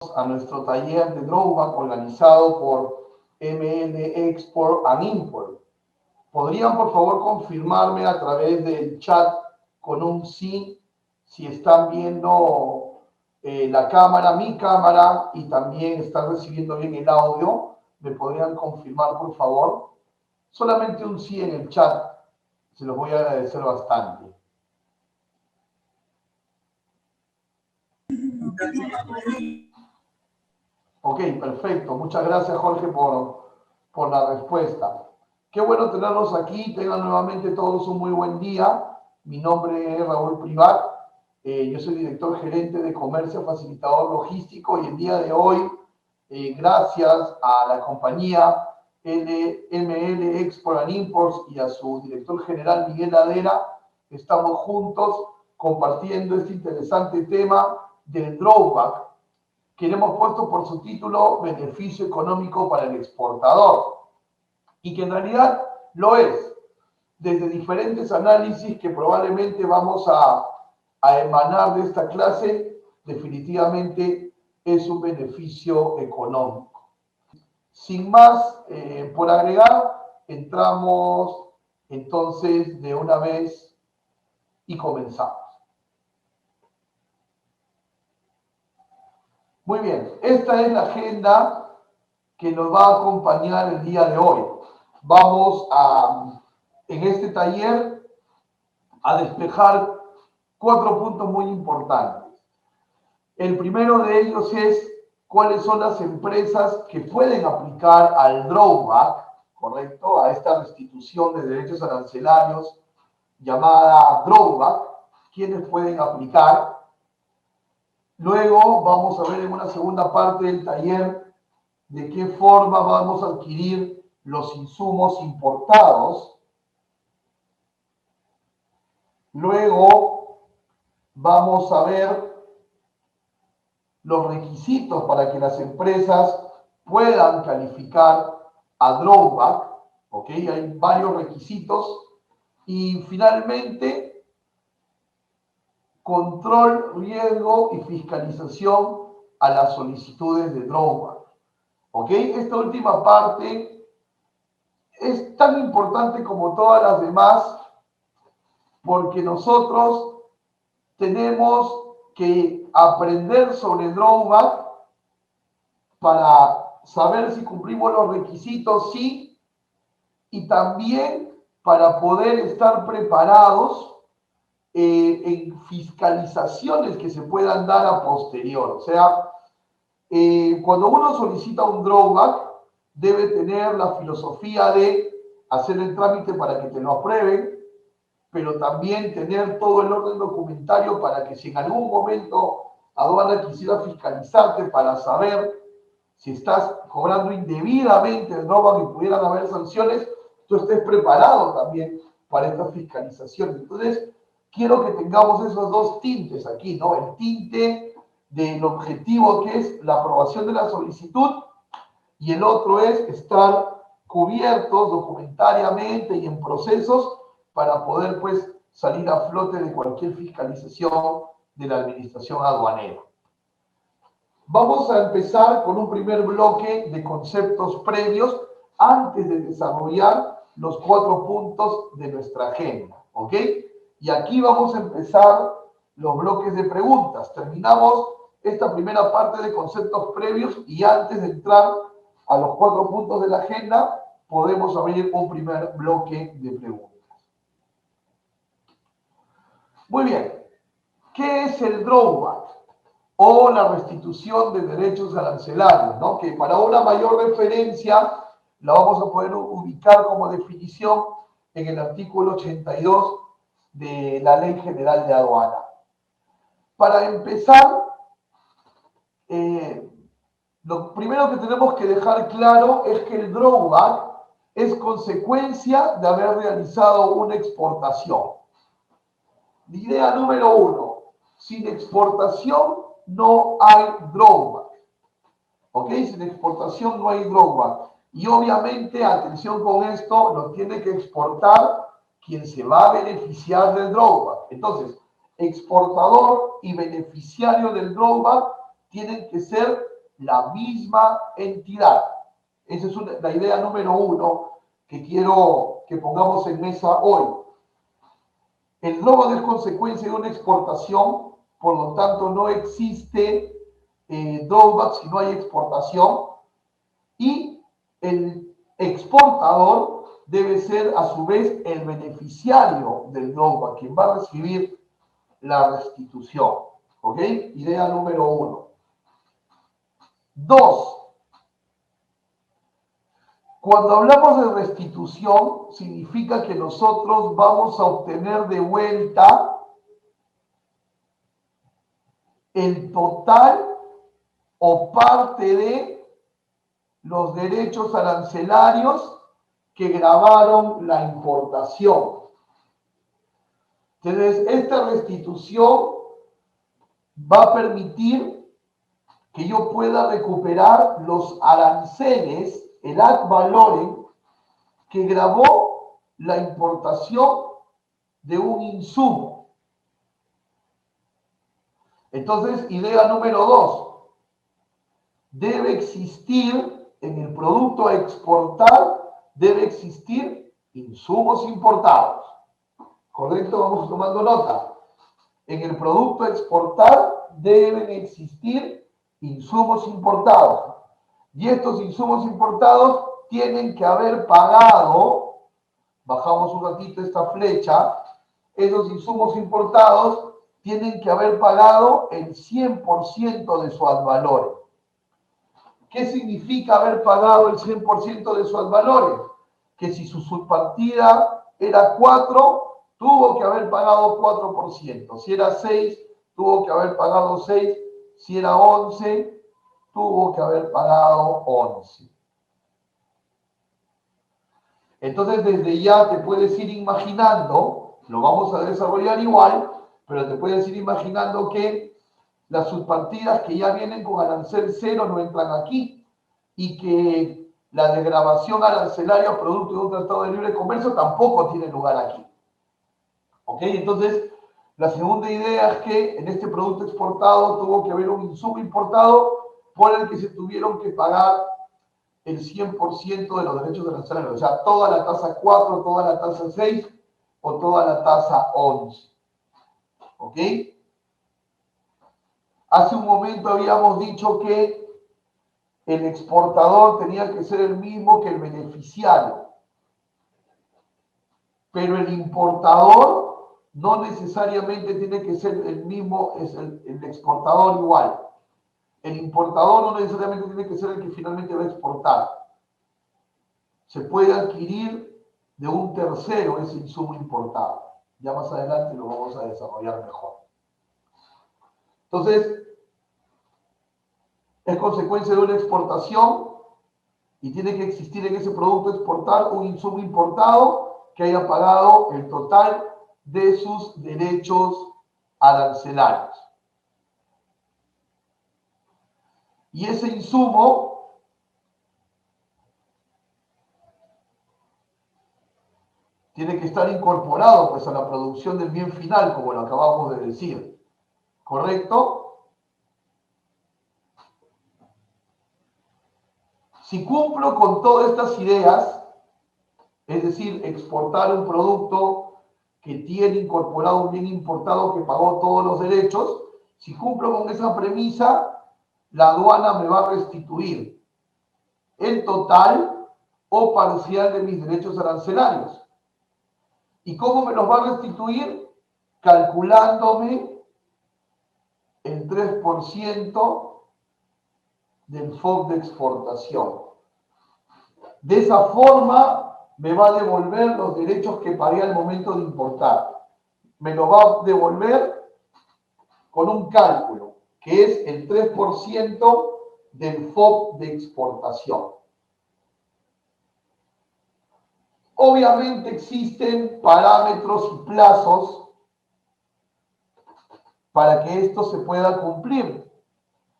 a nuestro taller de drawback organizado por ML Export and Import. ¿Podrían por favor confirmarme a través del chat con un sí si están viendo la cámara, mi cámara, y también están recibiendo bien el audio? ¿Me podrían confirmar por favor? Solamente un sí en el chat, se los voy a agradecer bastante. Ok, perfecto. Muchas gracias, Jorge, por la respuesta. Qué bueno tenerlos aquí. Tengan nuevamente todos un muy buen día. Mi nombre es Raúl Privat. Yo soy director gerente de comercio facilitador logístico y el día de hoy, gracias a la compañía ML Export and Imports y a su director general Miguel Ladera, estamos juntos compartiendo este interesante tema del drawback, que le hemos puesto por su título Beneficio económico para el exportador, y que en realidad lo es, desde diferentes análisis que probablemente vamos a emanar de esta clase. Definitivamente es un beneficio económico. Sin más por agregar, entramos entonces de una vez y comenzamos. Muy bien, esta es la agenda que nos va a acompañar el día de hoy. Vamos en este taller, a despejar 4 puntos muy importantes. El primero de ellos es cuáles son las empresas que pueden aplicar al drawback, ¿correcto? A esta restitución de derechos arancelarios llamada drawback, quiénes pueden aplicar. Luego vamos a ver en una segunda parte del taller de qué forma vamos a adquirir los insumos importados. Luego vamos a ver los requisitos para que las empresas puedan calificar a drawback, ¿ok? Hay varios requisitos. Y finalmente, control, riesgo y fiscalización a las solicitudes de drawback, ¿ok? Esta última parte es tan importante como todas las demás, porque nosotros tenemos que aprender sobre drawback para saber si cumplimos los requisitos, sí, y también para poder estar preparados en fiscalizaciones que se puedan dar a posterior. O sea, cuando uno solicita un drawback, debe tener la filosofía de hacer el trámite para que te lo aprueben, pero también tener todo el orden documentario para que si en algún momento aduana quisiera fiscalizarte para saber si estás cobrando indebidamente el drawback y pudieran haber sanciones, tú estés preparado también para esta fiscalización. Entonces, quiero que tengamos esos dos tintes aquí, ¿no? El tinte del objetivo, que es la aprobación de la solicitud, y el otro es estar cubiertos documentariamente y en procesos para poder, pues, salir a flote de cualquier fiscalización de la administración aduanera. Vamos a empezar con un primer bloque de conceptos previos antes de desarrollar los 4 puntos de nuestra agenda, ¿ok? Y aquí vamos a empezar los bloques de preguntas. Terminamos esta primera parte de conceptos previos y antes de entrar a los 4 puntos de la agenda, podemos abrir un primer bloque de preguntas. Muy bien. ¿Qué es el drawback? O la restitución de derechos arancelarios, ¿no? Que para una mayor referencia la vamos a poder ubicar como definición en el artículo 82 de la Ley General de Aduana. Para empezar, lo primero que tenemos que dejar claro es que el drawback es consecuencia de haber realizado una exportación. Idea número 1, sin exportación no hay drawback. ¿Ok? Sin exportación no hay drawback. Y obviamente, atención con esto, lo tiene que exportar quien se va a beneficiar del drawback. Entonces, exportador y beneficiario del drawback tienen que ser la misma entidad. Esa es la idea número 1 que quiero que pongamos en mesa hoy. El drawback es consecuencia de una exportación, por lo tanto no existe drawback si no hay exportación, y el exportador debe ser a su vez el beneficiario del drawback, quien va a recibir la restitución. ¿Ok? Idea número 1. 2. Cuando hablamos de restitución, significa que nosotros vamos a obtener de vuelta el total o parte de los derechos arancelarios que gravaron la importación. Entonces, esta restitución va a permitir que yo pueda recuperar los aranceles, el ad valorem, que gravó la importación de un insumo. Entonces, idea número 2. Debe existir en el producto a exportar, debe existir insumos importados. ¿Correcto? Vamos tomando nota. En el producto a exportar deben existir insumos importados. Y estos insumos importados tienen que haber pagado, bajamos un ratito esta flecha, esos insumos importados tienen que haber pagado el 100% de su ad valorem. ¿Qué significa haber pagado el 100% de su ad valorem? Que si su subpartida era 4, tuvo que haber pagado 4%. Si era 6, tuvo que haber pagado 6. Si era 11, tuvo que haber pagado 11. Entonces, desde ya te puedes ir imaginando, lo vamos a desarrollar igual, pero te puedes ir imaginando que las subpartidas que ya vienen con arancel 0 no entran aquí y que la desgravación arancelaria producto de un tratado de libre comercio tampoco tiene lugar aquí. ¿Ok? Entonces, la segunda idea es que en este producto exportado tuvo que haber un insumo importado por el que se tuvieron que pagar el 100% de los derechos arancelarios, o sea, toda la tasa 4, toda la tasa 6 o toda la tasa 11. ¿Ok? Hace un momento habíamos dicho que el exportador tenía que ser el mismo que el beneficiario, pero el importador no necesariamente tiene que ser el mismo, es el exportador igual. El importador no necesariamente tiene que ser el que finalmente va a exportar. Se puede adquirir de un tercero ese insumo importado. Ya más adelante lo vamos a desarrollar mejor. Entonces, es consecuencia de una exportación y tiene que existir en ese producto exportar un insumo importado que haya pagado el total de sus derechos arancelarios. Y ese insumo tiene que estar incorporado pues a la producción del bien final, como lo acabamos de decir. ¿Correcto? Si cumplo con todas estas ideas, es decir, exportar un producto que tiene incorporado un bien importado que pagó todos los derechos, si cumplo con esa premisa, la aduana me va a restituir el total o parcial de mis derechos arancelarios. ¿Y cómo me los va a restituir? Calculándome el 3% del FOB de exportación. De esa forma me va a devolver los derechos que pagué al momento de importar. Me lo va a devolver con un cálculo, que es el 3% del FOB de exportación. Obviamente existen parámetros y plazos para que esto se pueda cumplir.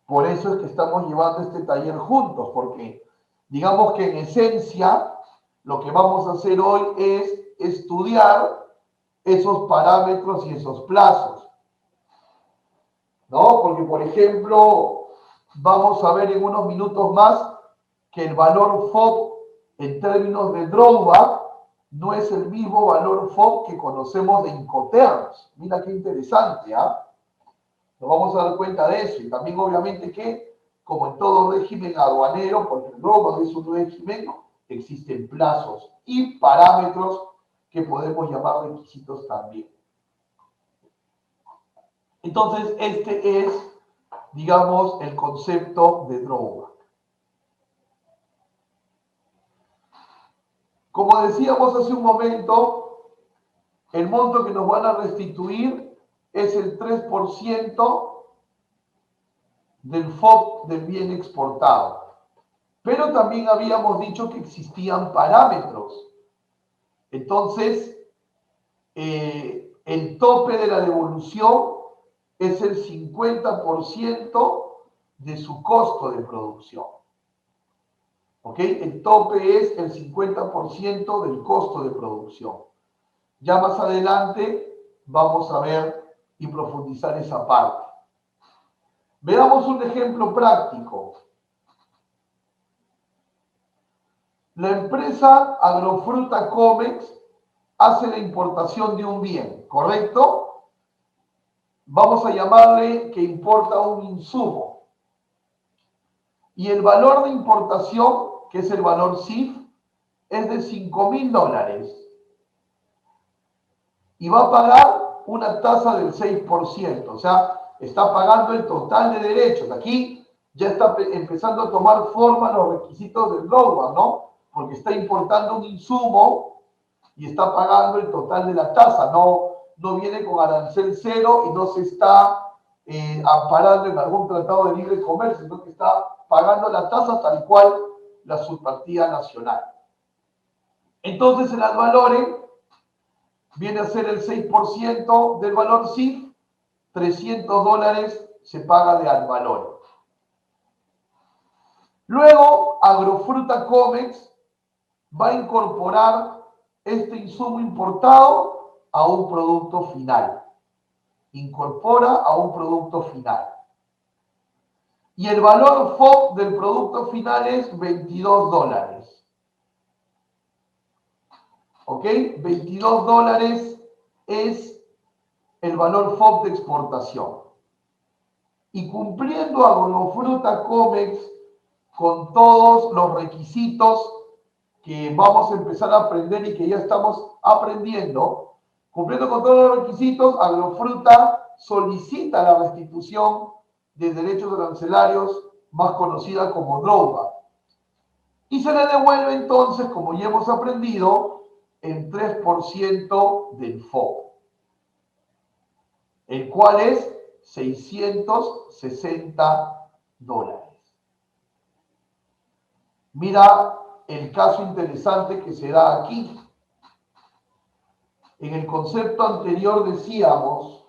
Por eso es que estamos llevando este taller juntos, porque digamos que en esencia lo que vamos a hacer hoy es estudiar esos parámetros y esos plazos. ¿No? Porque, por ejemplo, vamos a ver en unos minutos más que el valor FOB en términos de drawback no es el mismo valor FOB que conocemos de Incoterms. Mira qué interesante, ¿ah? Nos vamos a dar cuenta de eso. Y también obviamente que, como en todo régimen aduanero, porque el drawback es un régimen, existen plazos y parámetros que podemos llamar requisitos también. Entonces, este es, digamos, el concepto de drawback. Como decíamos hace un momento, el monto que nos van a restituir es el 3% del FOB del bien exportado. Pero también habíamos dicho que existían parámetros. Entonces, el tope de la devolución es el 50% de su costo de producción. ¿Ok? El tope es el 50% del costo de producción. Ya más adelante vamos a ver y profundizar esa parte. Veamos un ejemplo práctico. La empresa Agrofruta Comex hace la importación de un bien, ¿correcto? Vamos a llamarle que importa un insumo. Y el valor de importación, que es el valor CIF, es de $5.000. Y va a pagar una tasa del 6%. O sea, está pagando el total de derechos. Aquí ya está empezando a tomar forma los requisitos del drawback, ¿no? Porque está importando un insumo y está pagando el total de la tasa. No viene con arancel cero y no se está amparando en algún tratado de libre comercio, sino que está pagando la tasa tal cual la subpartida nacional. Entonces, el ad valorem viene a ser el 6% del valor CIF, $300 se paga de ad valorem. Luego, Agrofruta Comex va a incorporar este insumo importado a un producto final. Incorpora a un producto final. Y el valor FOB del producto final es $22. ¿Ok? $22 es el valor FOB de exportación. Y cumpliendo Agrofruta Comex con todos los requisitos que vamos a empezar a aprender y que ya estamos aprendiendo, cumpliendo con todos los requisitos, Agrofruta solicita la restitución de derechos arancelarios, más conocida como drawback. Y se le devuelve entonces, como ya hemos aprendido, el 3% del FOB, el cual es $660. Mira el caso interesante que se da aquí. En el concepto anterior decíamos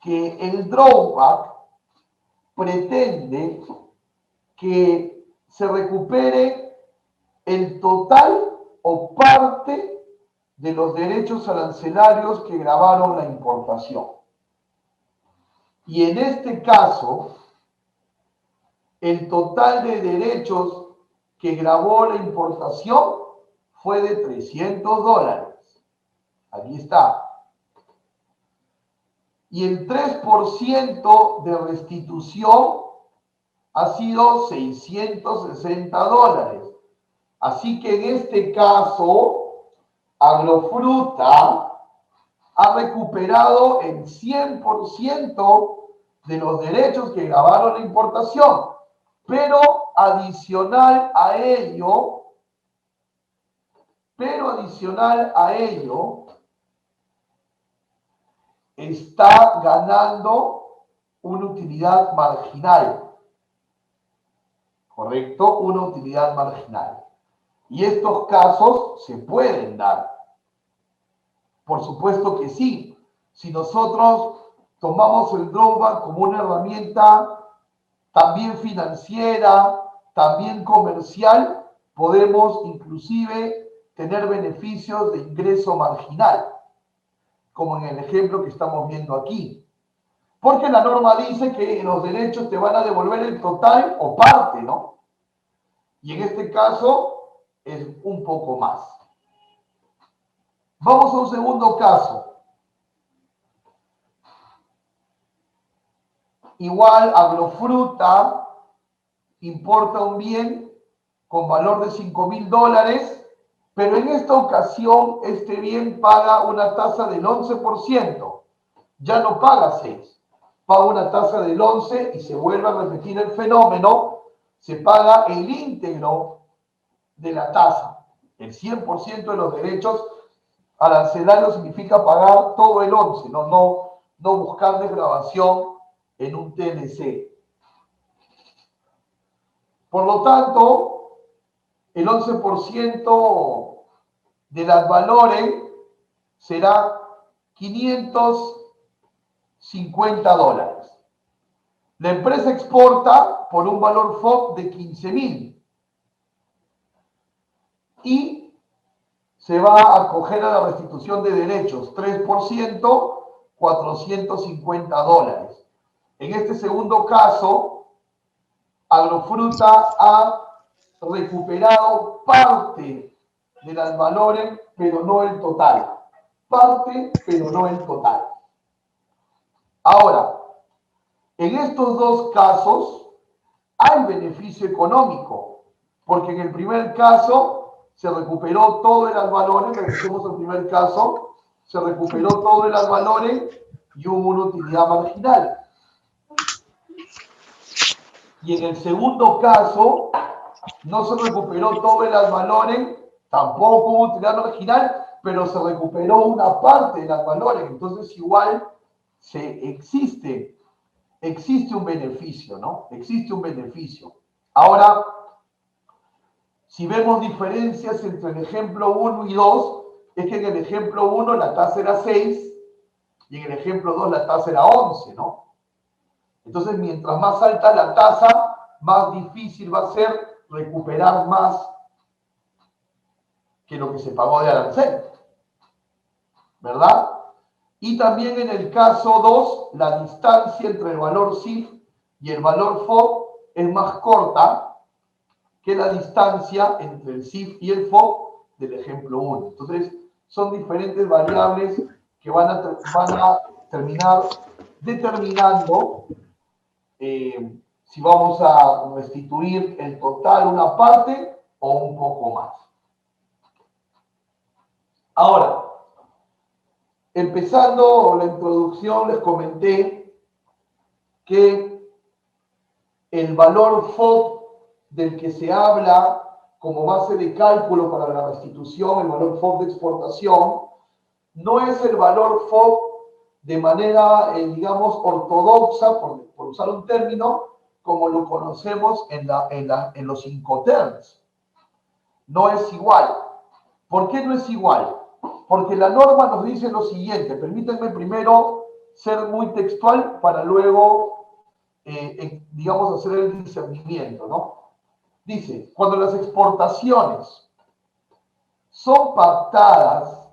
que el drawback pretende que se recupere el total o parte de los derechos arancelarios que gravaron la importación. Y en este caso, el total de derechos que gravó la importación fue de $300. Aquí está. Y el 3% de restitución ha sido $660. Así que en este caso, Agrofruta ha recuperado el 100% de los derechos que gravaron la importación. Pero adicional a ello, está ganando una utilidad marginal. ¿Correcto? Una utilidad marginal. Y estos casos se pueden dar. Por supuesto que sí. Si nosotros tomamos el drawback como una herramienta también financiera, también comercial, podemos inclusive tener beneficios de ingreso marginal, como en el ejemplo que estamos viendo aquí. Porque la norma dice que los derechos te van a devolver el total o parte, ¿no? Y en este caso es un poco más. Vamos a un segundo caso. Igual Agrofruta importa un bien con valor de $5.000, pero en esta ocasión este bien paga una tasa del 11%. Ya no paga 6, paga una tasa del 11 y se vuelve a repetir el fenómeno, se paga el íntegro de la tasa, el 100% de los derechos arancelarios significa pagar todo el 11, no buscar desgravación en un TLC. Por lo tanto, el 11% de las valores será $550. La empresa exporta por un valor FOB de 15.000 y se va a acoger a la restitución de derechos, 3%, $450. En este segundo caso, Agrofruta ha recuperado parte de las valores, pero no el total. Parte, pero no el total. Ahora, en estos dos casos hay beneficio económico, porque en el primer caso se recuperó todo de las valores, regresemos al primer caso, se recuperó todo de las valores y hubo una utilidad marginal. Y en el segundo caso, no se recuperó todo de las valores, tampoco hubo utilidad marginal, pero se recuperó una parte de las valores. Entonces, igual existe un beneficio, ¿no? Existe un beneficio. Ahora, si vemos diferencias entre el ejemplo 1 y 2, es que en el ejemplo 1 la tasa era 6 y en el ejemplo 2 la tasa era 11, ¿no? Entonces, mientras más alta la tasa, más difícil va a ser recuperar más que lo que se pagó de arancel, ¿verdad? Y también en el caso 2, la distancia entre el valor CIF y el valor FOB es más corta que la distancia entre el CIF y el FOB del ejemplo 1. Entonces, son diferentes variables que van a terminar determinando si vamos a restituir el total, una parte o un poco más. Ahora, empezando la introducción, les comenté que el valor FOB del que se habla como base de cálculo para la restitución, el valor FOB de exportación, no es el valor FOB de manera, digamos, ortodoxa, por usar un término, como lo conocemos en los Incoterms. No es igual. ¿Por qué no es igual? Porque la norma nos dice lo siguiente. Permítanme primero ser muy textual para luego, digamos, hacer el discernimiento, ¿no? Dice, cuando las exportaciones son pactadas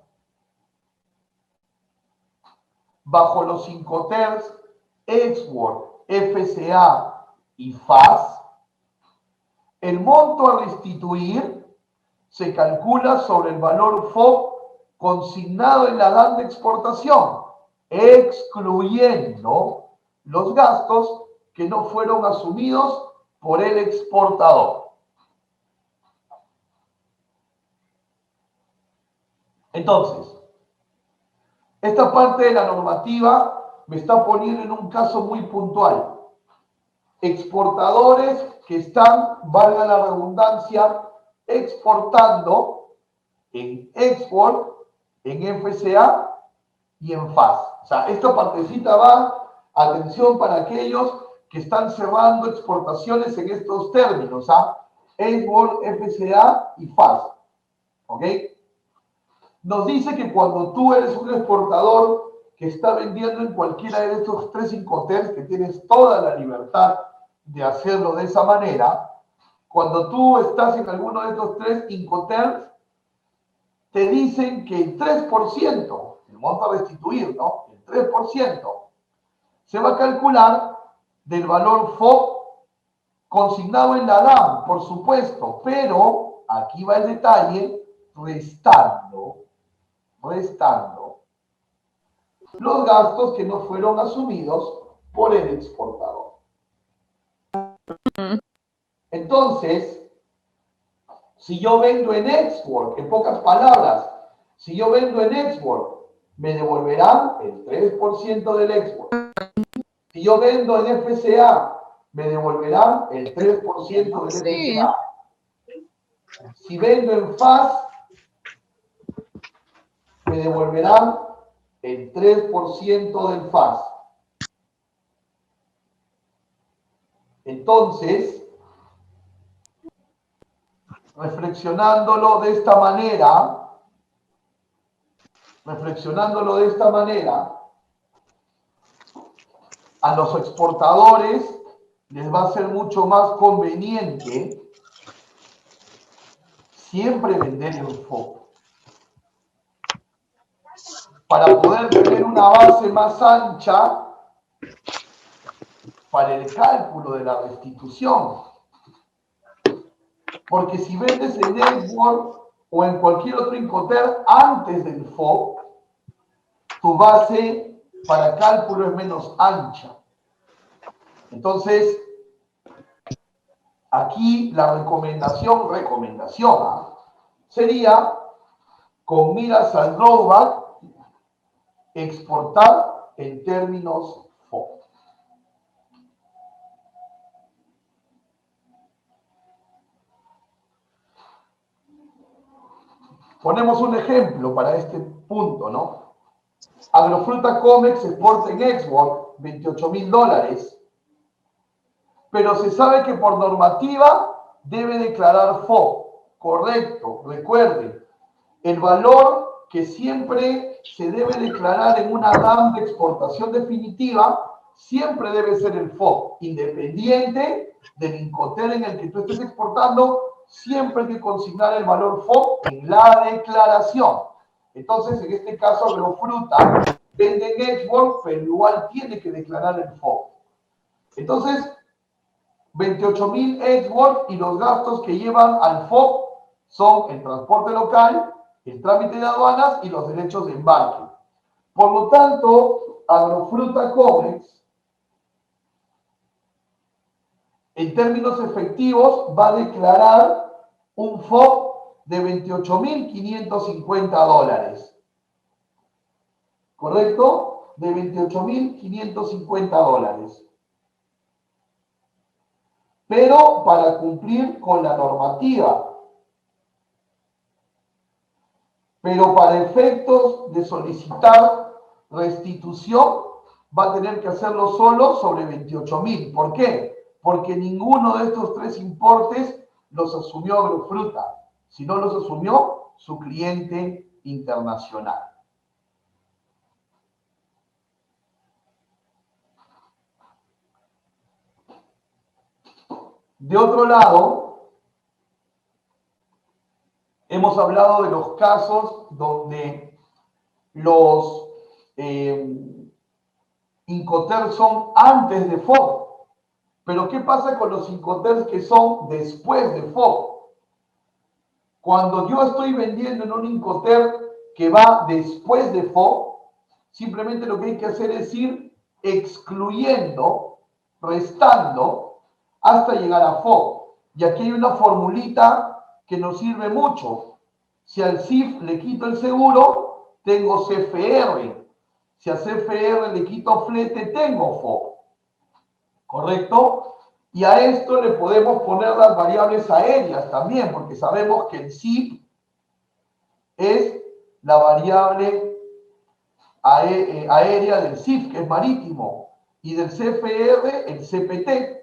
bajo los Incoterms Export, FCA y FAS, el monto a restituir se calcula sobre el valor FOB consignado en la DAN de exportación, excluyendo los gastos que no fueron asumidos por el exportador. Entonces, esta parte de la normativa me está poniendo en un caso muy puntual. Exportadores que están, valga la redundancia, exportando en export, en FCA y en FAS. O sea, esta partecita va, atención para aquellos que están cerrando exportaciones en estos términos, ¿ah? Export, FCA y FAS. ¿Ok? Nos dice que cuando tú eres un exportador que está vendiendo en cualquiera de estos 3 Incoterms, que tienes toda la libertad de hacerlo de esa manera, cuando tú estás en alguno de estos 3 Incoterms, te dicen que el 3%, el monto a restituir, ¿no? El 3%, Se va a calcular del valor FOB consignado en la DAM, por supuesto, pero aquí va el detalle, restando los gastos que no fueron asumidos por el exportador. Entonces, si yo vendo en export, en pocas palabras, si yo vendo en export, me devolverán el 3% del export. Si yo vendo en FCA, me devolverán el 3% del FCA. Si vendo en FAS, me devolverán el 3% del FAS. Entonces, reflexionándolo de esta manera, a los exportadores les va a ser mucho más conveniente siempre vender en FOB para poder tener una base más ancha para el cálculo de la restitución. Porque si vendes en Export o en cualquier otro Incoterm antes del FOB, tu base para cálculo es menos ancha. Entonces, aquí la recomendación, sería, con miras al drawback, exportar en términos FOB. Ponemos un ejemplo para este punto, ¿no? Agrofruta Comex exporta en Export $28,000, pero se sabe que por normativa debe declarar FOB. Correcto, recuerden, el valor que siempre se debe declarar en una DAM de exportación definitiva siempre debe ser el FOB, independiente del Incoterm en el que tú estés exportando, siempre hay que consignar el valor FOB en la declaración. Entonces, en este caso, Agrofruta vende en Export, pero igual tiene que declarar el FOB. Entonces, 28,000 Export y los gastos que llevan al FOB son el transporte local, el trámite de aduanas y los derechos de embarque. Por lo tanto, Agrofruta Comex, en términos efectivos, va a declarar un FOB de $28,550. ¿Correcto? De $28,550. Pero para cumplir con la normativa. Pero para efectos de solicitar restitución, va a tener que hacerlo solo sobre 28,000. ¿Por qué? Porque ninguno de estos tres importes los asumió Agrofruta, sino los asumió su cliente internacional. De otro lado, hemos hablado de los casos donde los Incoterms son antes de FOB. Pero ¿qué pasa con los Incoterms que son después de FOB? Cuando yo estoy vendiendo en un Incoterm que va después de FOB, simplemente lo que hay que hacer es ir excluyendo, restando, hasta llegar a FOB. Y aquí hay una formulita que nos sirve mucho. Si al CIF le quito el seguro, tengo CFR. Si a CFR le quito flete, tengo FOB. ¿Correcto? Y a esto le podemos poner las variables aéreas también, porque sabemos que el CIF es la variable aérea del CIF, que es marítimo, y del CFR, el CPT.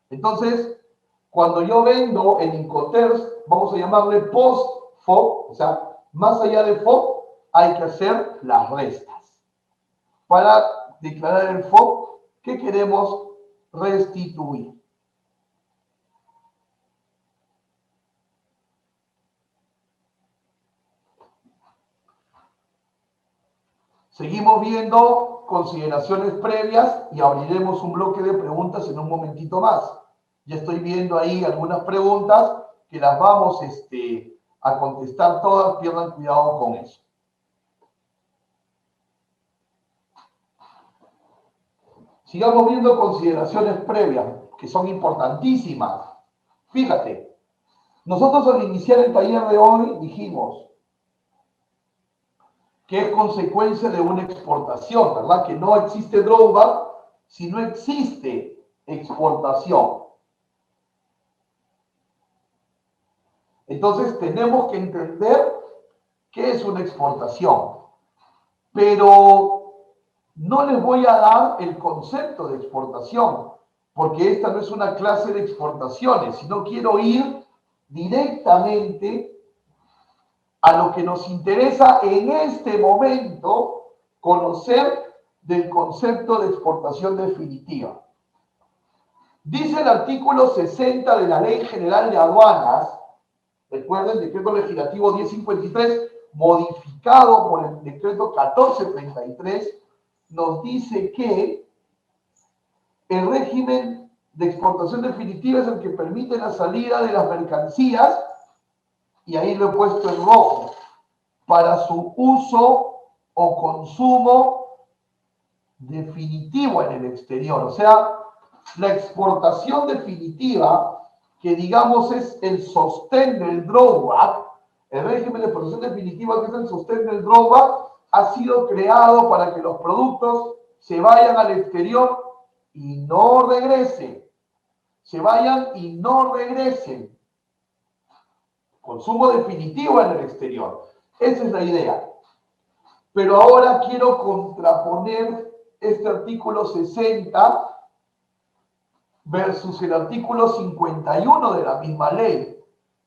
Entonces, cuando yo vendo en Incoterms, vamos a llamarle post-FOB, o sea, más allá de FOB, hay que hacer las restas. Para declarar el FOB, ¿qué queremos restituir? Seguimos viendo consideraciones previas y abriremos un bloque de preguntas en un momentito más. Ya estoy viendo ahí algunas preguntas que las vamos a contestar todas, pierdan cuidado con eso. Sigamos viendo consideraciones previas, que son importantísimas. Fíjate, nosotros al iniciar el taller de hoy dijimos que es consecuencia de una exportación, ¿verdad? Que no existe drawback si no existe exportación. Entonces tenemos que entender qué es una exportación. Pero no les voy a dar el concepto de exportación, porque esta no es una clase de exportaciones, sino quiero ir directamente a lo que nos interesa en este momento conocer del concepto de exportación definitiva. Dice el artículo 60 de la Ley General de Aduanas, recuerden, decreto legislativo 1053, modificado por el decreto 1433, nos dice que el régimen de exportación definitiva es el que permite la salida de las mercancías, y ahí lo he puesto en rojo, para su uso o consumo definitivo en el exterior. O sea, la exportación definitiva, que digamos es el sostén del drawback, el régimen de exportación definitiva, que es el sostén del drawback, ha sido creado para que los productos se vayan al exterior y no regresen. Se vayan y no regresen. Consumo definitivo en el exterior. Esa es la idea. Pero ahora quiero contraponer este artículo 60 versus el artículo 51 de la misma ley,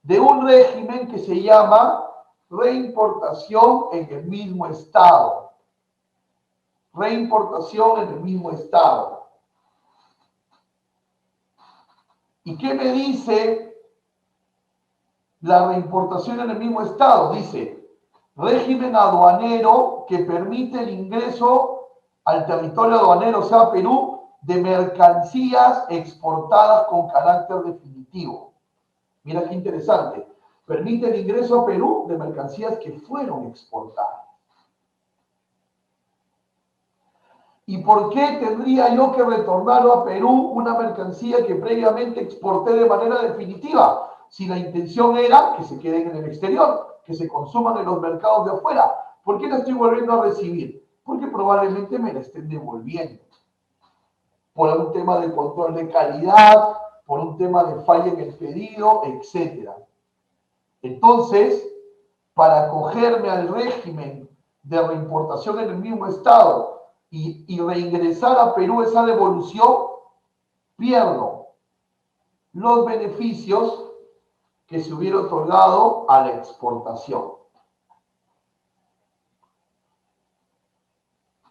de un régimen que se llama reimportación en el mismo estado. Reimportación en el mismo estado. ¿Y qué me dice la reimportación en el mismo estado? Dice, régimen aduanero que permite el ingreso al territorio aduanero, o sea, Perú, de mercancías exportadas con carácter definitivo. Mira qué interesante. Permite el ingreso a Perú de mercancías que fueron exportadas. ¿Y por qué tendría yo que retornar a Perú una mercancía que previamente exporté de manera definitiva? Si la intención era que se queden en el exterior, que se consuman en los mercados de afuera. ¿Por qué la estoy volviendo a recibir? Porque probablemente me la estén devolviendo. Por un tema de control de calidad, por un tema de falla en el pedido, etc. Entonces, para acogerme al régimen de reimportación en el mismo estado y reingresar a Perú esa devolución, pierdo los beneficios que se hubiera otorgado a la exportación.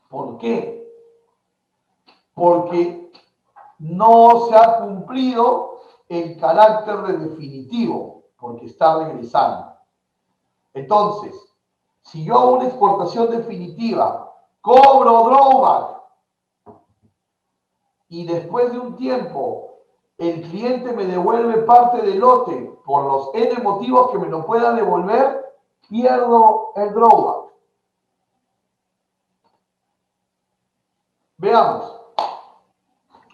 ¿Por qué? Porque no se ha cumplido el carácter de definitivo, porque está regresando. Entonces, si yo hago una exportación definitiva, cobro drawback, y después de un tiempo el cliente me devuelve parte del lote por los N motivos que me lo pueda devolver, pierdo el drawback. Veamos.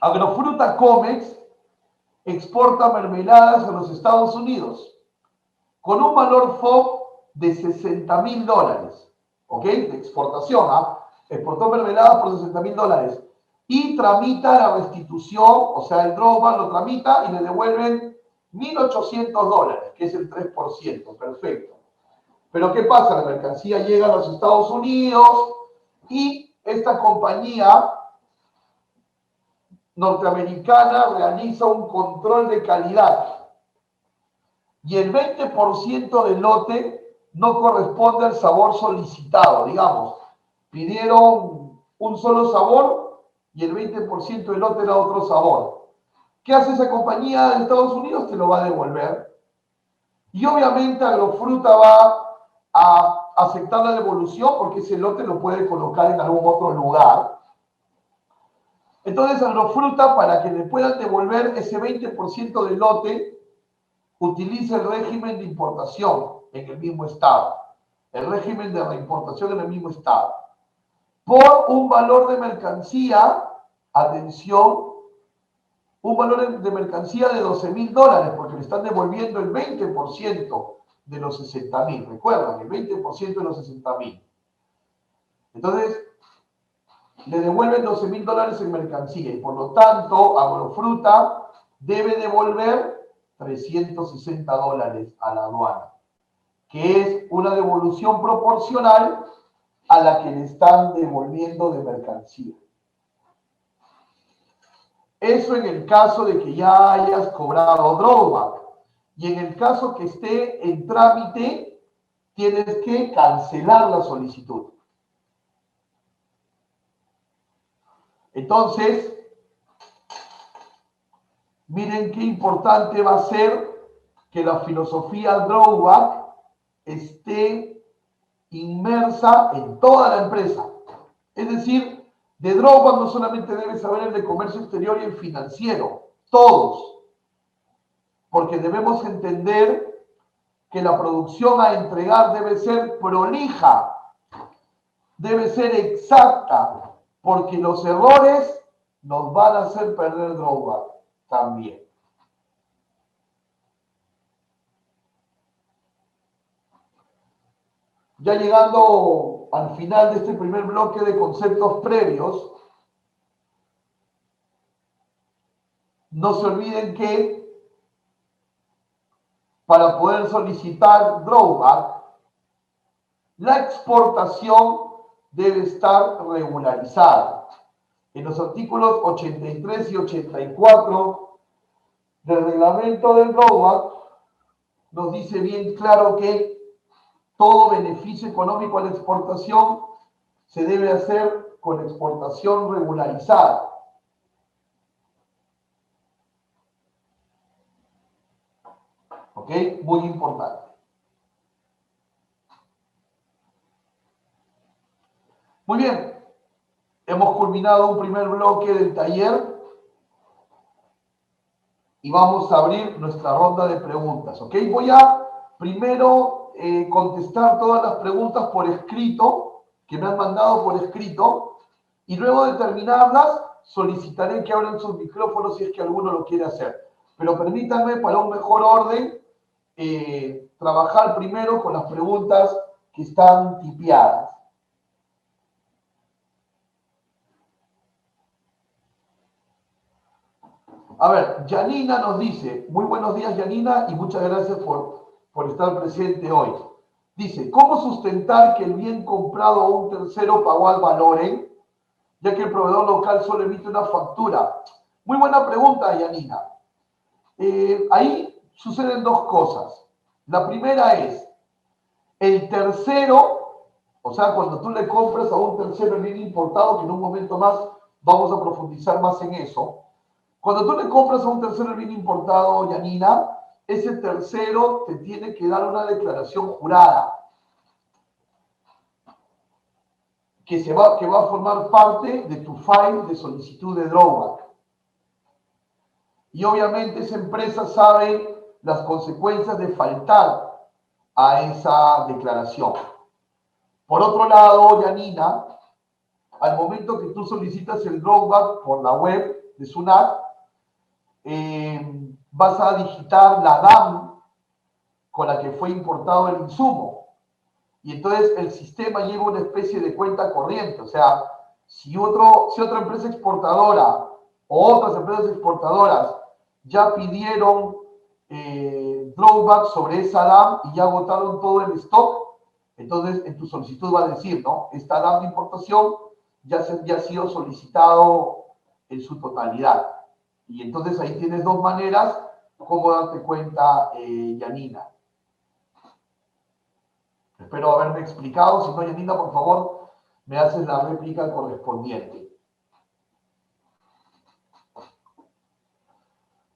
Agrofruta Comex exporta mermeladas a los Estados Unidos con un valor FOB de $60.000, ¿ok? De exportación, exportó mermeladas por $60.000 y tramita la restitución, o sea, el drawback lo tramita y le devuelven $1.800, que es el 3%, perfecto. Pero ¿qué pasa? La mercancía llega a los Estados Unidos y esta compañía norteamericana realiza un control de calidad y el 20% del lote no corresponde al sabor solicitado. Digamos, pidieron un solo sabor y el 20% del lote era otro sabor. ¿Qué hace esa compañía de Estados Unidos? Te lo va a devolver. Y obviamente Agrofruta va a aceptar la devolución porque ese lote lo puede colocar en algún otro lugar. Entonces, Agrofruta, para que le puedan devolver ese 20% del lote, utiliza el régimen de importación en el mismo estado, el régimen de reimportación en el mismo estado, por un valor de mercancía, atención, un valor de mercancía de $12.000, porque le están devolviendo el 20% de los 60.000. Recuerdan, el 20% de los 60.000. Entonces, le devuelven $12.000 en mercancía y por lo tanto, Agrofruta debe devolver $360 a la aduana, que es una devolución proporcional a la que le están devolviendo de mercancía. Eso en el caso de que ya hayas cobrado drawback. Y en el caso que esté en trámite, tienes que cancelar la solicitud. Entonces, miren qué importante va a ser que la filosofía drawback esté inmersa en toda la empresa. Es decir, de drawback no solamente debe saber el de comercio exterior y el financiero, todos. Porque debemos entender que la producción a entregar debe ser prolija, debe ser exacta, porque los errores nos van a hacer perder drawback también. Ya llegando al final de este primer bloque de conceptos previos, no se olviden que para poder solicitar drawback, la exportación debe estar regularizada. En los artículos 83 y 84 del reglamento del drawback nos dice bien claro que todo beneficio económico a la exportación se debe hacer con exportación regularizada. ¿Ok? Muy importante. Muy bien. Hemos culminado un primer bloque del taller y vamos a abrir nuestra ronda de preguntas. ¿Ok? Voy a primero contestar todas las preguntas por escrito, que me han mandado por escrito, y luego de terminarlas solicitaré que abran sus micrófonos si es que alguno lo quiere hacer. Pero permítanme, para un mejor orden, trabajar primero con las preguntas que están tipeadas. A ver, Janina nos dice, muy buenos días Janina y muchas gracias por estar presente hoy. Dice, ¿cómo sustentar que el bien comprado a un tercero pagó al valor, ya que el proveedor local solo emite una factura? Muy buena pregunta, Janina. Ahí suceden dos cosas. La primera es, el tercero, o sea, cuando tú le compras a un tercero el bien importado, que en un momento más vamos a profundizar más en eso. Cuando tú le compras a un tercero el bien importado, Janina, ese tercero te tiene que dar una declaración jurada que va a formar parte de tu file de solicitud de drawback. Y obviamente esa empresa sabe las consecuencias de faltar a esa declaración. Por otro lado, Janina, al momento que tú solicitas el drawback por la web de SUNAT, vas a digitar la DAM con la que fue importado el insumo. Y entonces el sistema lleva una especie de cuenta corriente. O sea, si otra empresa exportadora o otras empresas exportadoras ya pidieron drawback sobre esa DAM y ya agotaron todo el stock, entonces en tu solicitud va a decir, ¿no? Esta DAM de importación ya ha sido solicitado en su totalidad. Y entonces ahí tienes dos maneras cómo darte cuenta, Janina. Espero haberme explicado. Si no, Janina, por favor, me haces la réplica correspondiente.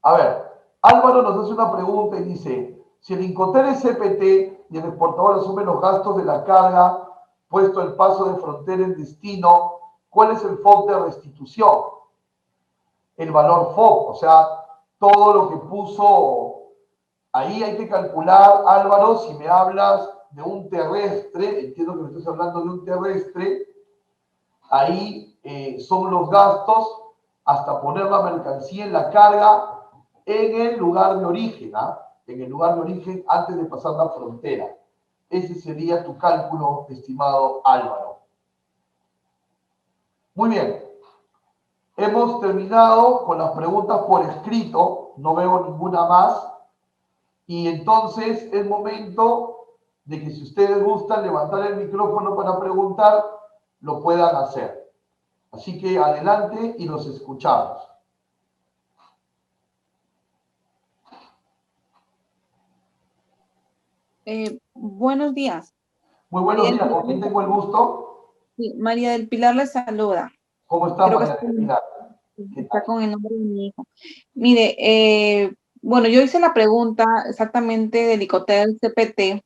A ver, Álvaro nos hace una pregunta y dice, si el Incoter es CPT y el exportador asume los gastos de la carga puesto el paso de frontera en destino, ¿cuál es el FOB de restitución? el valor FOB, o sea, todo lo que puso ahí hay que calcular, Álvaro, si me hablas de un terrestre, entiendo que me estás hablando de un terrestre, ahí son los gastos hasta poner la mercancía en la carga en el lugar de origen, ¿ah? En el lugar de origen antes de pasar la frontera. Ese sería tu cálculo, estimado Álvaro. Muy bien. Hemos terminado con las preguntas por escrito, no veo ninguna más. Y entonces es momento de que si ustedes gustan levantar el micrófono para preguntar, lo puedan hacer. Así que adelante y los escuchamos. Buenos días. Muy María buenos del días, Pilar, ¿con quién tengo el gusto? sí, María del Pilar les saluda. ¿Cómo estás, Creo que María del Pilar? ¿Qué está tal? con el nombre de mi hijo. Mire, bueno, yo hice la pregunta exactamente del Icotel CPT,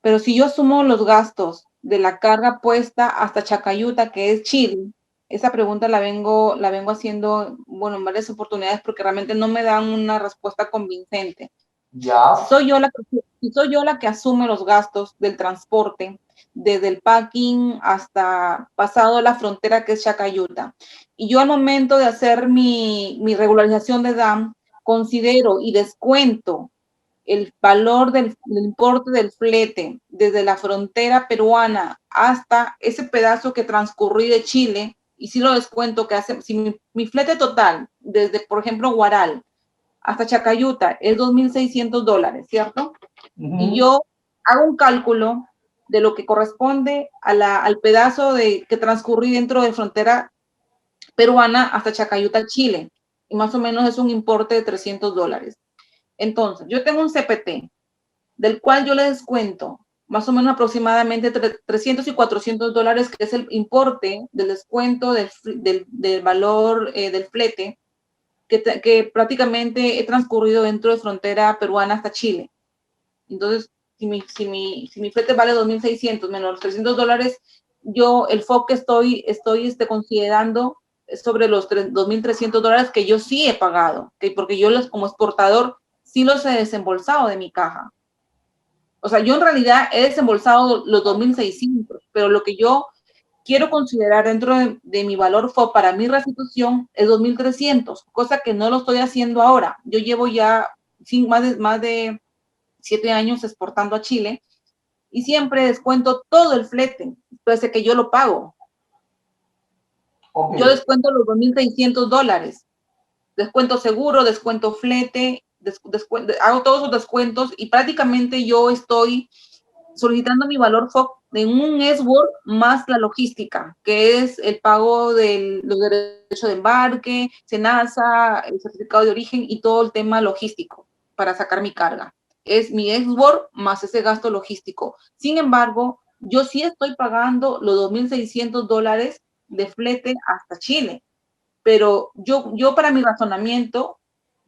pero si yo sumo los gastos de la carga puesta hasta Chacayuta, que es Chile, esa pregunta la vengo haciendo, bueno, en varias oportunidades porque realmente no me dan una respuesta convincente. Si Ya, soy yo la que, si soy yo la que asume los gastos del transporte, desde el packing hasta pasado la frontera que es Chacayuta, y yo al momento de hacer mi regularización de DAM, considero y descuento el valor del importe del flete desde la frontera peruana hasta ese pedazo que transcurrí de Chile, y si lo descuento, que hace, si mi flete total, desde, por ejemplo, Guaral hasta Chacayuta es $2,600, ¿cierto? Y yo hago un cálculo de lo que corresponde al pedazo que transcurrí dentro de frontera peruana hasta Chacayuta, Chile. Y más o menos es un importe de $300. Entonces, yo tengo un CPT, del cual yo le descuento más o menos aproximadamente 300 y $400, que es el importe del descuento del valor del flete que prácticamente he transcurrido dentro de frontera peruana hasta Chile. Entonces, si mi flete vale 2,600 menos los $300, yo el FOB que estoy considerando es sobre los $2,300 que yo sí he pagado, ¿okay? Porque yo como exportador sí los he desembolsado de mi caja. O sea, yo en realidad he desembolsado los 2,600, pero lo que yo quiero considerar dentro de mi valor FOB para mi restitución es 2,300, cosa que no lo estoy haciendo ahora. Yo llevo ya más de 7 años exportando a Chile y siempre descuento todo el flete, pese que yo lo pago. ok, Yo descuento los $2,600, descuento seguro, descuento flete, hago todos esos descuentos y prácticamente yo estoy solicitando mi valor FOB en un SWORD más la logística, que es el pago de los derechos de embarque, SENASA, el certificado de origen y todo el tema logístico para sacar mi carga. Es mi SWORD más ese gasto logístico. Sin embargo, yo sí estoy pagando los $2,600 de flete hasta Chile, pero yo para mi razonamiento,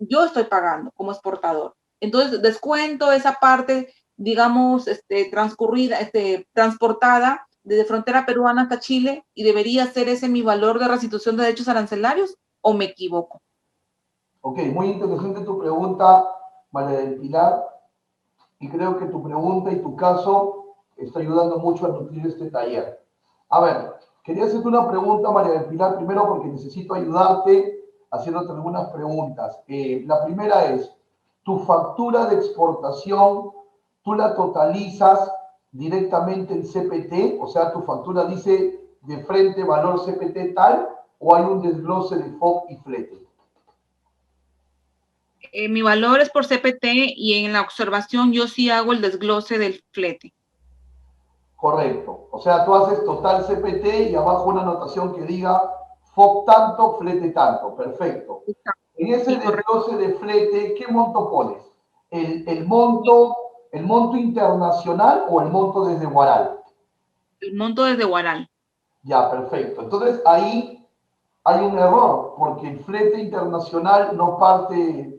yo estoy pagando como exportador. Entonces, descuento esa parte, digamos, transportada desde frontera peruana hasta Chile y debería ser ese mi valor de restitución de derechos arancelarios, ¿o me equivoco? ok, muy interesante tu pregunta, María del Pilar, y creo que tu pregunta y tu caso está ayudando mucho a nutrir este taller. A ver, quería hacerte una pregunta, María del Pilar, primero porque necesito ayudarte haciéndote algunas preguntas. La primera es, ¿tu factura de exportación, tú la totalizas directamente en CPT? O sea, ¿tu factura dice de frente valor CPT tal o hay un desglose de FOB y flete? Mi valor es por CPT y en la observación yo sí hago el desglose del flete. Correcto. O sea, tú haces total CPT y abajo una anotación que diga FOB tanto, flete tanto. Perfecto. En ese Sí, correcto. desglose de flete, ¿qué monto pones? ¿El monto internacional o el monto desde Guaral? El monto desde Guaral. Ya, perfecto. Entonces ahí hay un error, porque el flete internacional no parte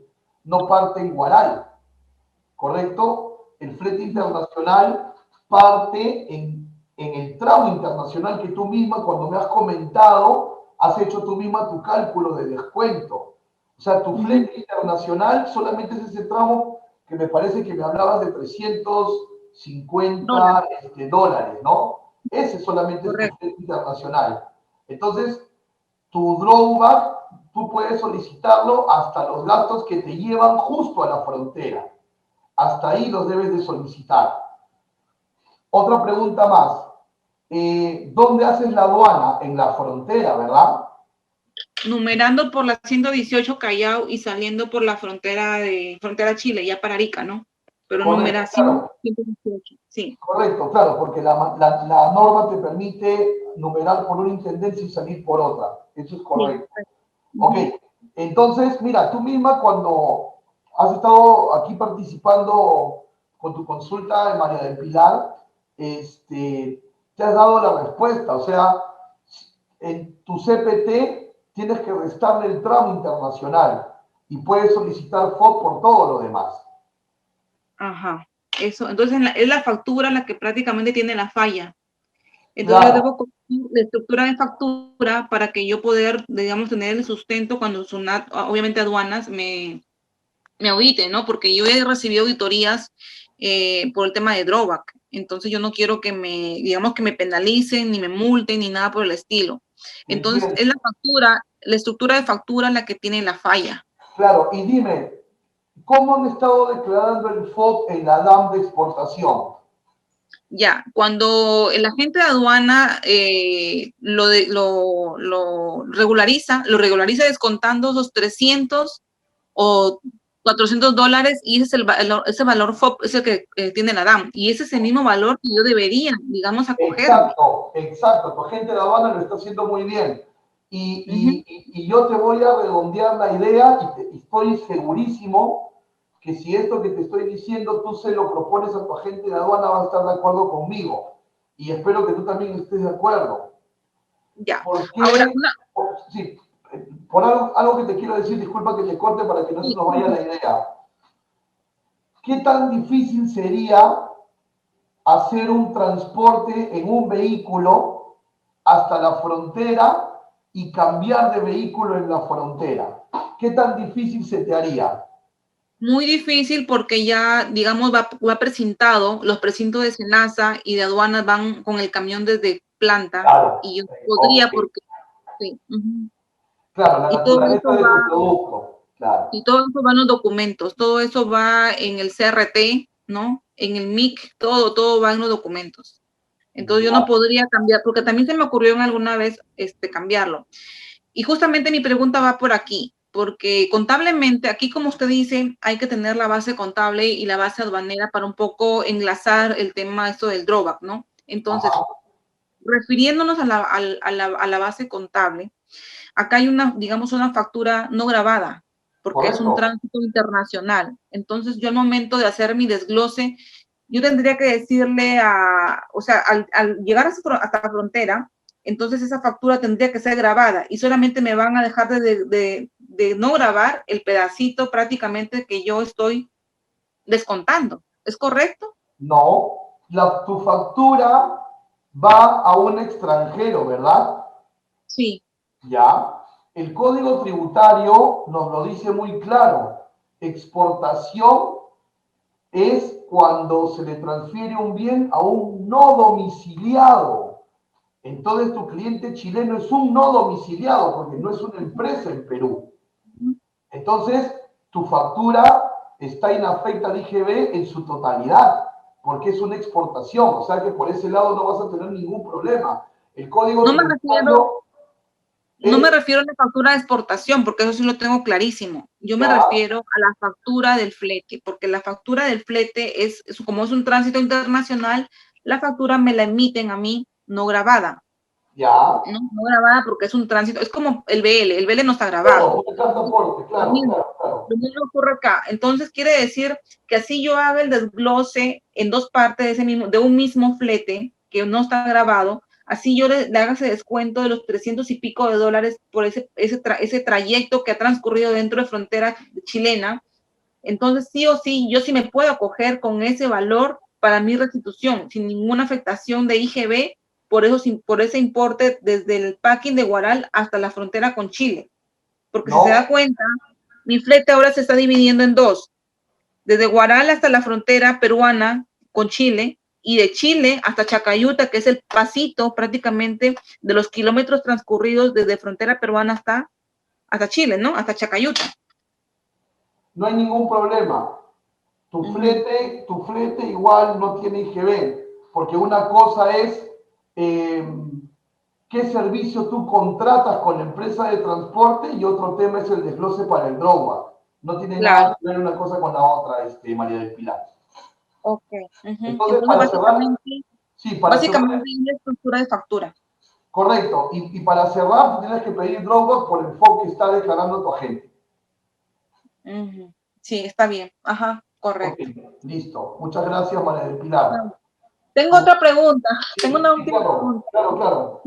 en Guaral, ¿correcto? El flete internacional parte en el tramo internacional que tú misma, cuando me has comentado, has hecho tú misma tu cálculo de descuento. O sea, tu flete internacional solamente es ese tramo que me parece que me hablabas de 350 Dólares, dólares, ¿no? Ese solamente es tu correcto. flete internacional. Entonces, tu drawback, tú puedes solicitarlo hasta los gastos que te llevan justo a la frontera. Hasta ahí los debes de solicitar. Otra pregunta más. ¿Dónde haces la aduana? En la frontera, ¿verdad? Numerando por la 118 Callao y saliendo por la frontera Chile, ya para Arica, ¿no? Pero Correcto, numeración claro. 118, sí. Correcto, claro, porque la norma te permite numerar por una intendencia y salir por otra. Eso es Sí. correcto. Ok, Ujú. entonces, mira, tú misma cuando has estado aquí participando con tu consulta en María del Pilar, te has dado la respuesta. O sea, en tu CPT tienes que restarle el tramo internacional y puedes solicitar FOB por todo lo demás. Ajá. Eso, entonces es la factura la que prácticamente tiene la falla. Entonces yo Claro, debo conocer la estructura de factura para que yo poder, digamos, tener el sustento cuando SUNAT, obviamente aduanas, me audite, ¿no? Porque yo he recibido auditorías por el tema de drawback. Entonces yo no quiero que digamos, que me penalicen, ni me multen, ni nada por el estilo. Entonces entiendo. es la factura, la estructura de factura la que tiene la falla. Claro, y dime, ¿cómo han estado declarando el FOB en la DAM de exportación? Ya, cuando el agente de aduana lo regulariza descontando esos 300 o $400 y ese es ese valor FOB, es el que tiene la DAM. Y ese es el mismo valor que yo debería, digamos, acogerme. Exacto, exacto. Tu agente de aduana lo está haciendo muy bien. Ujú. Y yo te voy a redondear la idea y estoy segurísimo que si esto que te estoy diciendo tú se lo propones a tu agente de aduana va a estar de acuerdo conmigo. Y espero que tú también estés de acuerdo. Ya. ¿Por Ahora, qué? Sí, por algo que te quiero decir, disculpa que te corte para que no se sí, nos vaya la idea. ¿Qué tan difícil sería hacer un transporte en un vehículo hasta la frontera y cambiar de vehículo en la frontera? ¿Qué tan difícil se te haría? muy difícil porque ya, digamos, va precintado, los precintos de Senasa y de aduanas van con el camión desde planta Claro, y yo ok. podría porque, sí, ujú. Claro, la Y todo naturaleza eso de va, tu producto, claro. y todo eso va en los documentos, todo eso va en el CRT, ¿no? En el MIC, todo va en los documentos. Entonces yo no Ya, podría cambiar, porque también se me ocurrió en alguna vez cambiarlo. Y justamente mi pregunta va por aquí, porque contablemente, aquí como usted dice, hay que tener la base contable y la base aduanera para un poco enlazar el tema esto del drawback, ¿no? Entonces, ajá, refiriéndonos a la base contable, acá hay una, digamos, una factura no grabada, porque es un correcto. tránsito internacional. Entonces, yo al momento de hacer mi desglose, yo tendría que decirle o sea, al llegar hasta la frontera, entonces esa factura tendría que ser grabada y solamente me van a dejar de no grabar el pedacito prácticamente que yo estoy descontando. ¿Es correcto? No, tu factura va a un extranjero, ¿verdad? Sí. Ya. El código tributario nos lo dice muy claro. Exportación es cuando se le transfiere un bien a un no domiciliado. Entonces tu cliente chileno es un no domiciliado porque no es una empresa en Perú. Entonces tu factura está inafecta al IGB en su totalidad porque es una exportación. O sea que por ese lado no vas a tener ningún problema. El código No me refiero, tributario no me es refiero a la factura de exportación, porque eso sí lo tengo clarísimo. Yo me ya, refiero a la factura del flete, porque la factura del flete como es un tránsito internacional, la factura me la emiten a mí no grabada. ya. No, no grabada porque es un tránsito, es como el BL no está grabado. Todo, un cartaporte, Lo claro, mismo, claro, claro. lo mismo ocurre acá. Entonces quiere decir que así yo haga el desglose en dos partes de un mismo flete que no está grabado, así yo le haga ese descuento de los 300 y pico de dólares por ese trayecto que ha transcurrido dentro de frontera chilena. Entonces sí o sí, yo sí me puedo acoger con ese valor para mi restitución, sin ninguna afectación de IGB, por ese importe desde el packing de Guaral hasta la frontera con Chile. Porque si se No, da cuenta, mi flete ahora se está dividiendo en dos, desde Guaral hasta la frontera peruana con Chile, y de Chile hasta Chacayuta, que es el pasito prácticamente de los kilómetros transcurridos desde frontera peruana hasta Chile, ¿no? Hasta Chacayuta. No hay ningún problema. Tu flete igual no tiene que ver, porque una cosa es eh, qué servicio tú contratas con la empresa de transporte y otro tema es el desglose para el drawback. No tiene Claro. nada que ver una cosa con la otra, María del Pilar. Ok. Entonces, Entonces, para cerrar, sí, para cerrar, básicamente es la estructura de factura. correcto. Y para cerrar, tienes que pedir drawback por el FOB que está declarando tu agente. Sí, está bien. Ajá, Ok, correcto. listo. Muchas gracias, María del Pilar. Tengo otra pregunta. Tengo Sí, una sí, última claro, pregunta. claro, claro.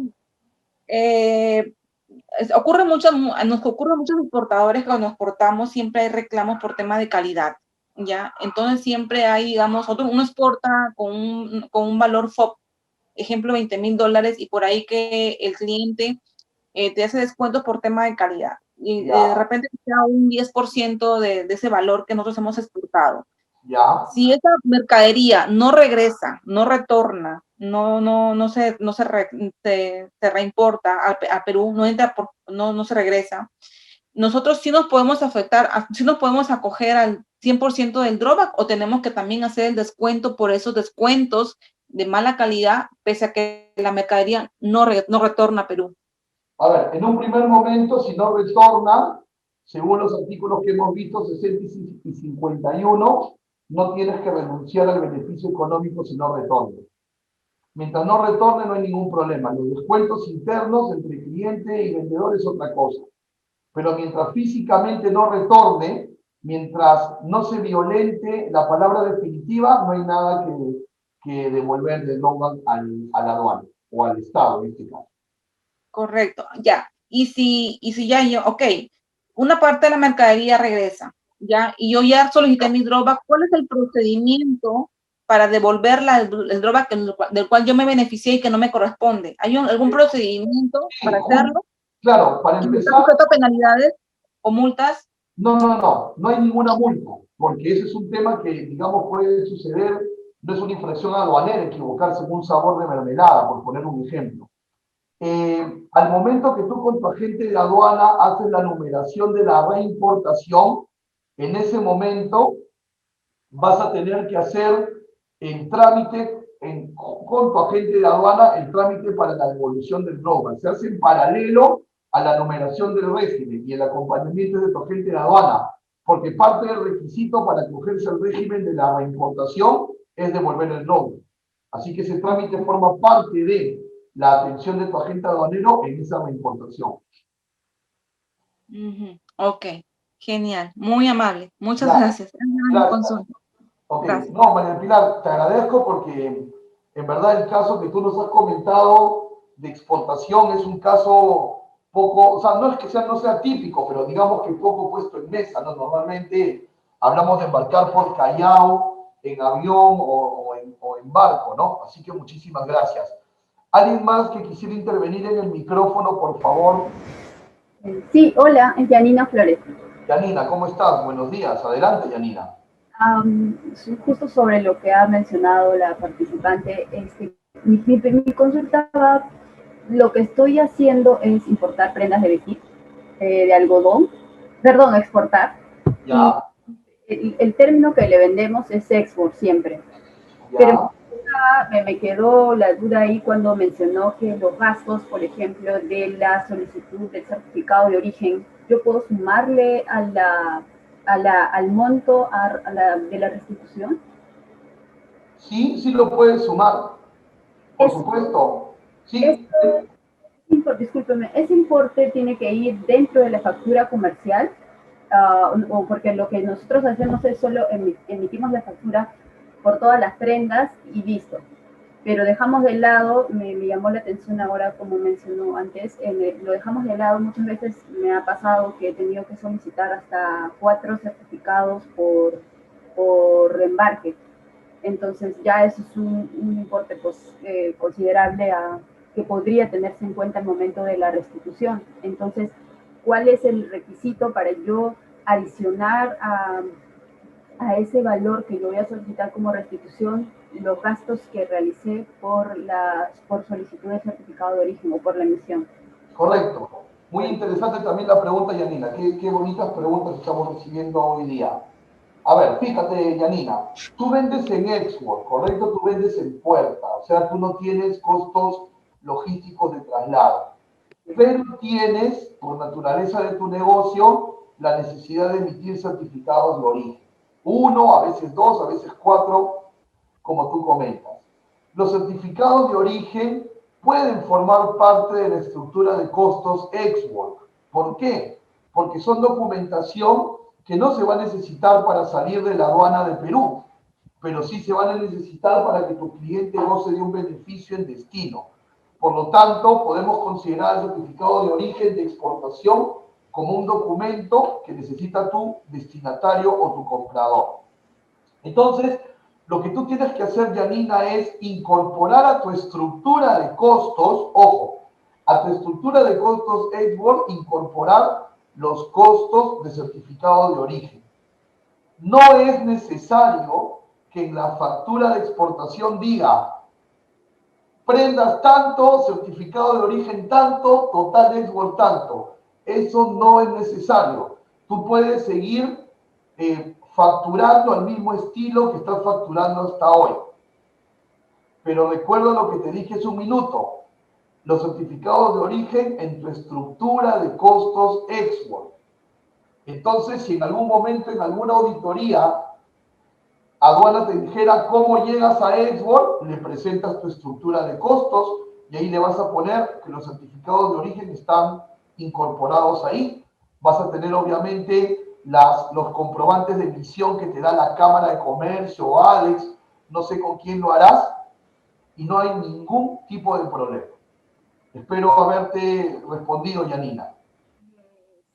Ocurre mucho, nos ocurre a muchos exportadores que cuando exportamos siempre hay reclamos por tema de calidad, ¿ya? Entonces siempre hay, digamos, uno exporta con un valor FOB, ejemplo, $20,000, y por ahí que el cliente te hace descuentos por tema de calidad. Y de Ya, repente te da un 10% de ese valor que nosotros hemos exportado. ya. Si esa mercadería no regresa, no retorna, se reimporta a Perú, no entra no se regresa, nosotros sí nos podemos sí nos podemos acoger al 100% del drawback, o tenemos que también hacer el descuento por esos descuentos de mala calidad, pese a que la mercadería no retorna a Perú. A ver, en un primer momento, si no retorna, según los artículos que hemos visto, 60 y 51, no tienes que renunciar al beneficio económico si no retorna. Mientras no retorne, no hay ningún problema. Los descuentos internos entre cliente y vendedor es otra cosa. Pero mientras físicamente no retorne, mientras no se violente la palabra definitiva, no hay nada que devolver de Logan a la aduana o al Estado en este caso. Correcto, ya. Y si ya yo, ok, una parte de la mercadería regresa, ya, y yo ya solicité mi drawback, ¿cuál es el procedimiento para devolver el drawback del cual yo me beneficié y que no me corresponde? ¿Hay algún procedimiento Sí, para hacerlo? claro, para ¿Y está empezar, sujeto a penalidades o multas? no hay ninguna multa, porque ese es un tema que, digamos, puede suceder, no es una infracción aduanera equivocarse en un sabor de mermelada, por poner un ejemplo. Al momento que tú con tu agente de aduana haces la numeración de la reimportación, en ese momento vas a tener que hacer el trámite con tu agente de aduana, el trámite para la devolución del drawback. Se hace en paralelo a la numeración del régimen y el acompañamiento de tu agente de aduana, porque parte del requisito para acogerse al régimen de la reimportación es devolver el drawback. Así que ese trámite forma parte de la atención de tu agente aduanero en esa reimportación. Ok, genial, muy amable. Muchas Ya, gracias. Esa era mi gracias. consulta. Ok, Gracias. no, María Pilar, te agradezco porque en verdad el caso que tú nos has comentado de exportación es un caso poco, o sea, no es que sea, no sea típico, pero digamos que poco puesto en mesa, ¿no? Normalmente hablamos de embarcar por Callao en avión o en barco, ¿no? Así que muchísimas gracias. ¿Alguien más que quisiera intervenir en el micrófono, por favor? Sí, hola, es Janina Flores. Yanina, ¿cómo estás? Buenos días. Adelante, Yanina. Justo sobre lo que ha mencionado la participante, mi consulta va, lo que estoy haciendo es importar prendas de vestir de algodón, perdón, exportar, y Ya, el término que le vendemos es export siempre, pero ya. me quedó la duda ahí cuando mencionó que los gastos, por ejemplo, de la solicitud del certificado de origen, yo puedo sumarle al monto de la restitución. Sí, sí lo puedes sumar, por Es, supuesto. es, Sí, discúlpeme, ¿ese importe tiene que ir dentro de la factura comercial? O porque lo que nosotros hacemos es solo emitimos la factura por todas las prendas y listo. Pero dejamos de lado, me llamó la atención ahora, como mencionó antes, lo dejamos de lado, muchas veces me ha pasado que he tenido que solicitar hasta 4 certificados por reembarque. Entonces ya eso es un importe pues, considerable que podría tenerse en cuenta al momento de la restitución. Entonces, ¿cuál es el requisito para yo adicionar a ese valor que yo voy a solicitar como restitución los gastos que realicé por solicitud de certificado de origen o por la emisión. Correcto. Muy interesante también la pregunta, Yanina. Qué bonitas preguntas estamos recibiendo hoy día. A ver, fíjate, Yanina, tú vendes en export, ¿correcto? Tú vendes en puerta, o sea, tú no tienes costos logísticos de traslado, pero tienes, por naturaleza de tu negocio, la necesidad de emitir certificados de origen. Uno, a veces dos, a veces cuatro, como tú comentas. Los certificados de origen pueden formar parte de la estructura de costos export. ¿Por qué? Porque son documentación que no se va a necesitar para salir de la aduana de Perú, pero sí se van a necesitar para que tu cliente goce de un beneficio en destino. Por lo tanto, podemos considerar el certificado de origen de exportación como un documento que necesita tu destinatario o tu comprador. Entonces, lo que tú tienes que hacer, Yanina, es incorporar a tu estructura de costos, ojo, a tu estructura de costos Edward, incorporar los costos de certificado de origen. No es necesario que en la factura de exportación diga prendas tanto, certificado de origen tanto, total Edward tanto. Eso no es necesario. Tú puedes seguir facturando al mismo estilo que estás facturando hasta hoy. Pero recuerda lo que te dije hace un minuto. Los certificados de origen en tu estructura de costos export. Entonces, si en algún momento, en alguna auditoría, aduana te dijera cómo llegas a export, le presentas tu estructura de costos y ahí le vas a poner que los certificados de origen están incorporados ahí. Vas a tener obviamente los comprobantes de emisión que te da la Cámara de Comercio o ADEX, no sé con quién lo harás, y no hay ningún tipo de problema. Espero haberte respondido, Yanina.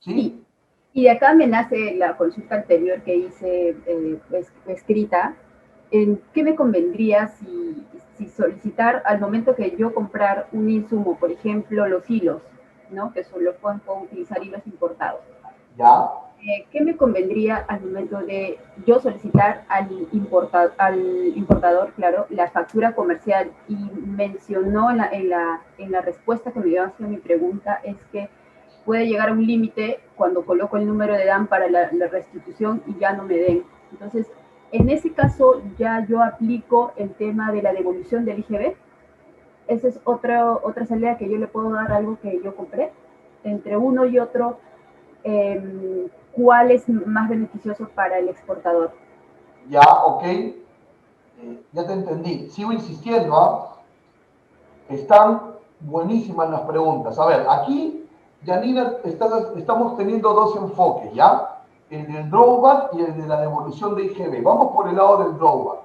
¿Sí? Sí. Y de acá me nace la consulta anterior que hice escrita. ¿En qué me convendría si solicitar al momento que yo comprar un insumo, por ejemplo, los hilos, ¿no? Que solo puedo utilizar hilos importados? ¿Ya? ¿Qué me convendría al momento de yo solicitar al importador, claro, la factura comercial? Y mencionó en la respuesta que me dio hacia mi pregunta es que puede llegar a un límite cuando coloco el número de DAN para la restitución y ya no me den. Entonces, en ese caso ya yo aplico el tema de la devolución del IGB. Esa es otra salida que yo le puedo dar a algo que yo compré. Entre uno y otro, ¿cuál es más beneficioso para el exportador? Ya, ok. Ya te entendí. Sigo insistiendo, ¿ah? Están buenísimas las preguntas. A ver, aquí, Yanina, estamos teniendo dos enfoques, ¿ya? El del drawback y el de la devolución de IGB. Vamos por el lado del drawback.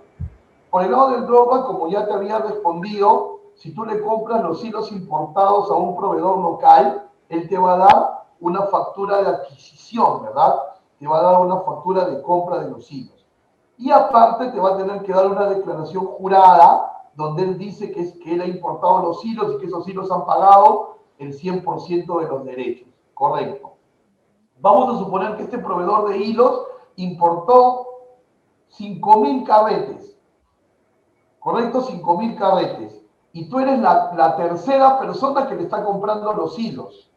Por el lado del drawback, como ya te había respondido, si tú le compras los hilos importados a un proveedor local, él te va a dar una factura de adquisición, ¿verdad? Te va a dar una factura de compra de los hilos. Y aparte te va a tener que dar una declaración jurada donde él dice que él ha importado los hilos y que esos hilos han pagado el 100% de los derechos. Correcto. Vamos a suponer que este proveedor de hilos importó 5.000 carretes. Correcto, 5.000 carretes. Y tú eres la tercera persona que le está comprando los hilos.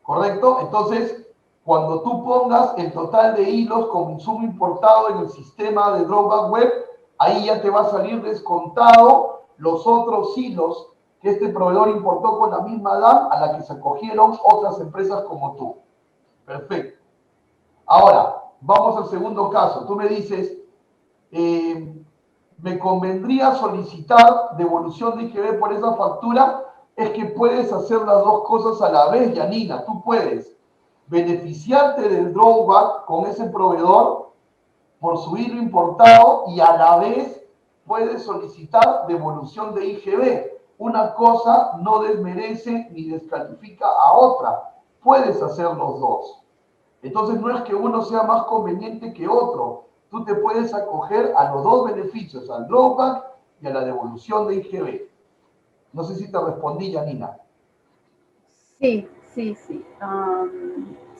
¿Correcto? Entonces, cuando tú pongas el total de hilos con insumo importado en el sistema de Drawback Web, ahí ya te va a salir descontado los otros hilos que este proveedor importó con la misma DAN a la que se acogieron otras empresas como tú. Perfecto. Ahora, vamos al segundo caso. Tú me dices, me convendría solicitar devolución de IGB por esa factura. Es que puedes hacer las dos cosas a la vez, Yanina. Tú puedes beneficiarte del drawback con ese proveedor por su hilo importado y a la vez puedes solicitar devolución de IGB. Una cosa no desmerece ni descalifica a otra. Puedes hacer los dos. Entonces no es que uno sea más conveniente que otro. Tú te puedes acoger a los dos beneficios, al drawback y a la devolución de IGB. No sé si te respondí, Yanina. Sí, sí, sí.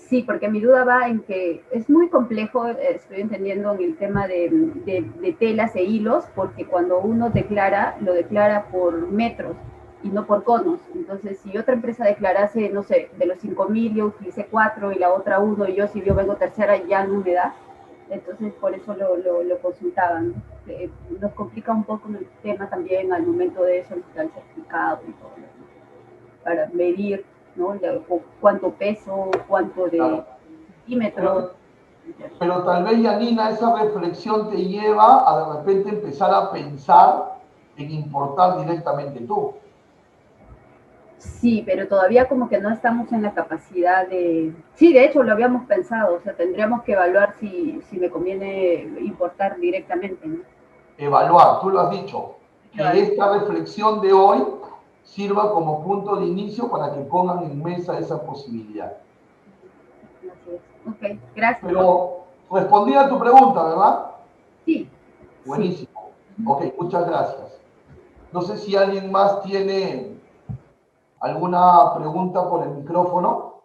Sí, porque mi duda va en que es muy complejo, estoy entendiendo en el tema de telas e hilos, porque cuando uno declara, lo declara por metros y no por conos. Entonces, si otra empresa declarase, no sé, de los 5.000 yo utilicé 4 y la otra 1 y yo si yo vengo tercera ya no me da. Entonces, por eso lo consultaban. Nos complica un poco el tema también al momento de solicitar el certificado y todo, ¿no? Para medir, ¿no? Cuánto peso, cuánto de Claro. centímetros. Pero, pero tal vez, Yanina, esa reflexión te lleva a de repente empezar a pensar en importar directamente tú. Sí, pero todavía como que no estamos en la capacidad de... Sí, de hecho lo habíamos pensado, o sea, tendríamos que evaluar si me conviene importar directamente, ¿no? Evaluar, tú lo has dicho, que Claro. esta reflexión de hoy sirva como punto de inicio para que pongan en mesa esa posibilidad. Así es. Ok, gracias. Pero respondí a tu pregunta, ¿verdad? Sí, sí. Buenísimo. Ok, muchas gracias. No sé si alguien más tiene alguna pregunta por el micrófono.